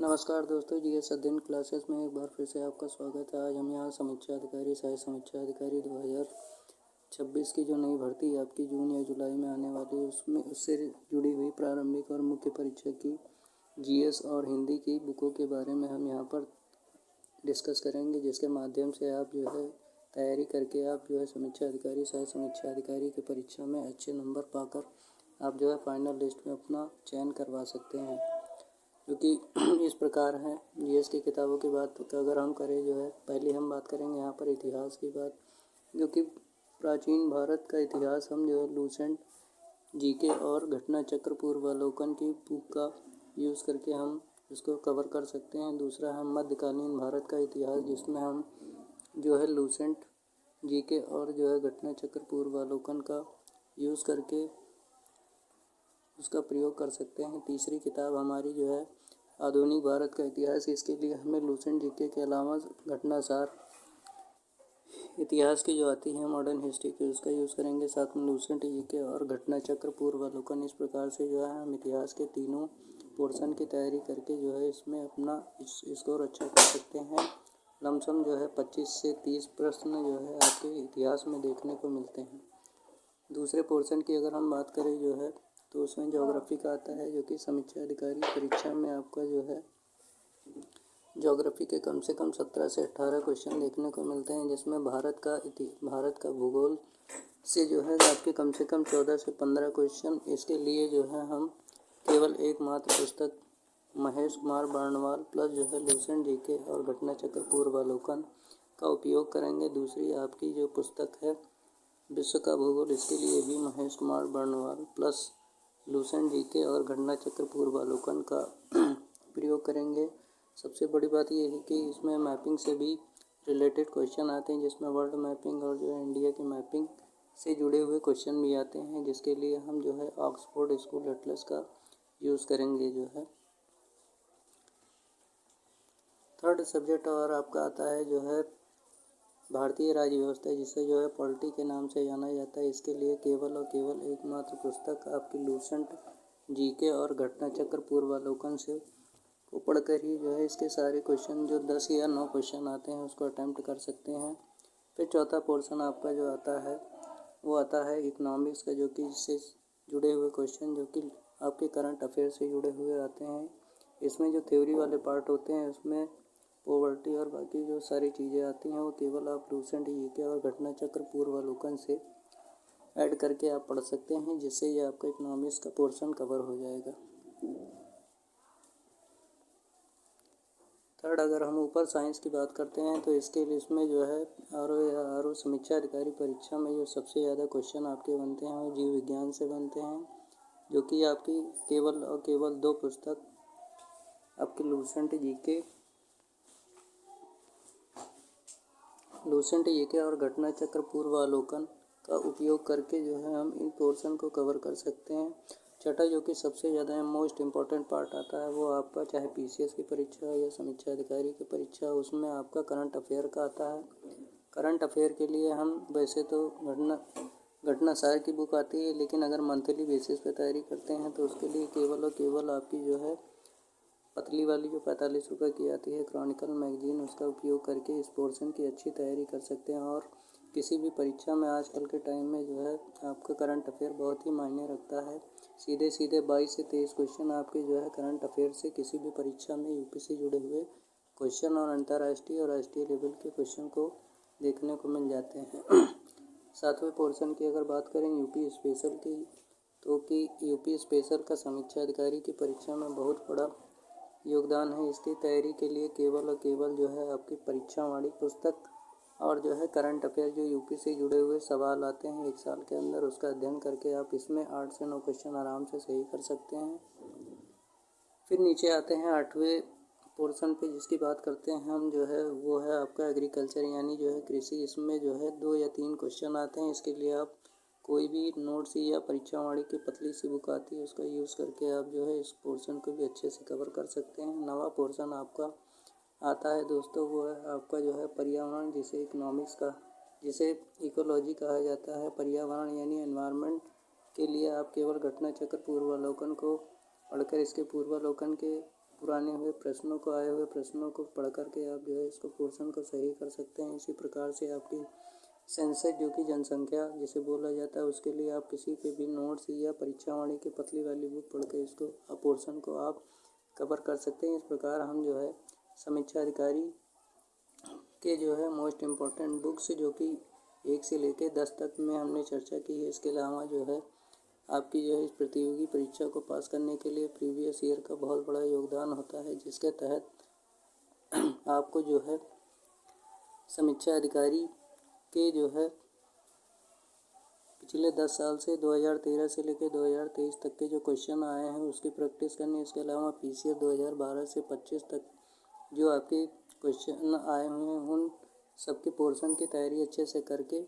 नमस्कार दोस्तों, जीएस अध्ययन क्लासेस में एक बार फिर से आपका स्वागत है। आज हम यहाँ समीक्षा अधिकारी सहायक समीक्षा अधिकारी 2026 की जो नई भर्ती आपकी जून या जुलाई में आने वाली है उससे जुड़ी हुई प्रारंभिक और मुख्य परीक्षा की जीएस और हिंदी की बुकों के बारे में हम यहाँ पर डिस्कस करेंगे, जिसके माध्यम से आप जो है तैयारी करके आप जो है समीक्षा अधिकारी सहायक समीक्षा अधिकारी की परीक्षा में अच्छे नंबर पाकर आप जो है फाइनल लिस्ट में अपना चयन करवा सकते हैं। क्योंकि इस प्रकार है जीएस की किताबों की बात अगर हम करें जो है, पहले हम बात करेंगे यहाँ पर इतिहास की बात, जो कि प्राचीन भारत का इतिहास हम जो है लूसेंट जीके और घटना चक्र पूर्वावलोकन की बुक का यूज़ करके हम इसको कवर कर सकते हैं। दूसरा है मध्यकालीन भारत का इतिहास, जिसमें हम जो है लूसेंट जीके और जो है घटना चक्र पूर्वावलोकन का यूज़ करके उसका प्रयोग कर सकते हैं। तीसरी किताब हमारी जो है आधुनिक भारत का इतिहास, इसके लिए हमें लूसेंट जीके के अलावा घटनासार इतिहास की जो आती है मॉडर्न हिस्ट्री की, उसका यूज़ करेंगे। साथ में लूसेंट जीके और घटना चक्र पूर्वावलोकन, इस प्रकार से जो है हम इतिहास के तीनों पोर्शन की तैयारी करके जो है इसमें अपना स्कोर अच्छा कर सकते हैं। लमसम जो है 25 से 30 प्रश्न जो है आपके इतिहास में देखने को मिलते हैं। दूसरे पोर्शन की अगर हम बात करें जो है, तो उसमें ज्योग्राफी का आता है, जो कि समीक्षा अधिकारी परीक्षा में आपका जो है ज्योग्राफी के कम से कम 17 से 18 क्वेश्चन देखने को मिलते हैं, जिसमें भारत का भूगोल से जो है आपके कम से कम 14 से 15 क्वेश्चन। इसके लिए जो है हम केवल एकमात्र पुस्तक महेश कुमार बर्णवाल प्लस जो है लूसेंट जीके और घटना चक्र पूर्वावलोकन का उपयोग करेंगे। दूसरी आपकी जो पुस्तक है विश्व का भूगोल, इसके लिए भी Mahesh Kumar Barnwal plus Lucent GK और घटना चक्र पूर्वावलोकन का प्रयोग करेंगे। सबसे बड़ी बात यह है कि इसमें मैपिंग से भी रिलेटेड क्वेश्चन आते हैं, जिसमें वर्ल्ड मैपिंग और जो है इंडिया की मैपिंग से जुड़े हुए क्वेश्चन भी आते हैं, जिसके लिए हम जो है ऑक्सफोर्ड स्कूल एटलस का यूज़ करेंगे। जो है थर्ड सब्जेक्ट और आपका आता है जो है भारतीय राज्य व्यवस्था, जिसे जो है पॉलिटी के नाम से जाना जाता है। इसके लिए केवल और केवल एकमात्र पुस्तक आपकी लूसेंट जीके और घटना चक्र पूर्वावलोकन से को पढ़कर ही जो है इसके सारे क्वेश्चन जो 10 या 9 क्वेश्चन आते हैं उसको अटैम्प्ट कर सकते हैं। फिर चौथा पोर्शन आपका जो आता है वो आता है इकोनॉमिक्स का, जो कि इससे जुड़े हुए क्वेश्चन जो कि आपके करंट अफेयर से जुड़े हुए आते हैं। इसमें जो थ्योरी वाले पार्ट होते हैं उसमें पॉवर्टी और बाकी जो सारी चीज़ें आती हैं वो केवल आप लूसेंट जीके और घटना चक्र पूर्वावलोकन से ऐड करके आप पढ़ सकते हैं, जिससे ये आपका इकोनॉमिक्स का पोर्शन कवर हो जाएगा। थर्ड, अगर हम ऊपर साइंस की बात करते हैं तो इसके लिए इसमें जो है आर समीक्षा अधिकारी परीक्षा में जो सबसे ज़्यादा क्वेश्चन आपके बनते हैं वो जीव विज्ञान से बनते हैं, जो कि आपकी केवल और केवल 2 पुस्तक आपके लूसेंट जीके और घटना चक्र पूर्वावलोकन का उपयोग करके जो है हम इन पोर्शन को कवर कर सकते हैं। छठा, जो कि सबसे ज़्यादा मोस्ट इम्पॉर्टेंट पार्ट आता है, वो आपका चाहे पीसीएस की परीक्षा या समीक्षा अधिकारी की परीक्षा, उसमें आपका करंट अफेयर का आता है। करंट अफेयर के लिए हम वैसे तो घटनासार की बुक आती है, लेकिन अगर मंथली बेसिस पे तैयारी करते हैं तो उसके लिए केवल और केवल आपकी जो है पतली वाली जो 45 रुपये की आती है क्रॉनिकल मैगजीन, उसका उपयोग करके इस पोर्शन की अच्छी तैयारी कर सकते हैं। और किसी भी परीक्षा में आजकल के टाइम में जो है आपका करंट अफेयर बहुत ही मायने रखता है। सीधे 22 से 23 क्वेश्चन आपके जो है करंट अफेयर से किसी भी परीक्षा में यूपी से जुड़े हुए क्वेश्चन और अंतर्राष्ट्रीय और राष्ट्रीय लेवल के क्वेश्चन को देखने को मिल जाते हैं। सातवें पोर्शन की अगर बात करें यूपी स्पेशल की, तो कि यूपी स्पेशल का समीक्षा अधिकारी की परीक्षा में बहुत बड़ा योगदान है। इसकी तैयारी के लिए केवल और केवल जो है आपकी परीक्षा वाली पुस्तक और जो है करंट अफेयर जो यूपी से जुड़े हुए सवाल आते हैं 1 साल के अंदर, उसका अध्ययन करके आप इसमें 8 से 9 क्वेश्चन आराम से सही कर सकते हैं। फिर नीचे आते हैं 8वें पोर्शन पे, जिसकी बात करते हैं हम जो है वो है आपका एग्रीकल्चर यानी जो है कृषि। इसमें जो है 2 या 3 क्वेश्चन आते हैं। इसके लिए आप कोई भी नोट्स या परीक्षा वाली की पतली सी बुक आती है उसका यूज़ करके आप जो है इस पोर्शन को भी अच्छे से कवर कर सकते हैं। 9वां पोर्शन आपका आता है दोस्तों, वो है आपका जो है पर्यावरण, जिसे इकोलॉजी कहा जाता है। पर्यावरण यानी एनवायरनमेंट के लिए आप केवल घटना चक्र पूर्वावलोकन को पढ़कर इसके पूर्वावलोकन के पुराने हुए प्रश्नों को आए हुए प्रश्नों को पढ़ करके आप जो है इसको पोर्शन को सही कर सकते हैं। इसी प्रकार से आपकी सेंसस जो कि जनसंख्या जिसे बोला जाता है उसके लिए आप किसी के भी नोट्स या परीक्षावाणी की पतली वाली बुक पढ़ के इसको पोर्शन को आप कवर कर सकते हैं। इस प्रकार हम जो है समीक्षा अधिकारी के जो है मोस्ट इम्पॉर्टेंट बुक्स जो कि 1 से लेकर 10 तक में हमने चर्चा की है। इसके अलावा जो है आपकी जो है इस प्रतियोगी परीक्षा को पास करने के लिए प्रीवियस ईयर का बहुत बड़ा योगदान होता है, जिसके तहत आपको जो है समीक्षा अधिकारी के जो है पिछले 10 साल से 2013 से लेकर 2023 तक के जो क्वेश्चन आए हैं उसकी प्रैक्टिस करनी। इसके अलावा पीसीएस 2012 से 25 तक जो आपके क्वेश्चन आए हुए हैं उन सबके पोर्शन की तैयारी अच्छे से करके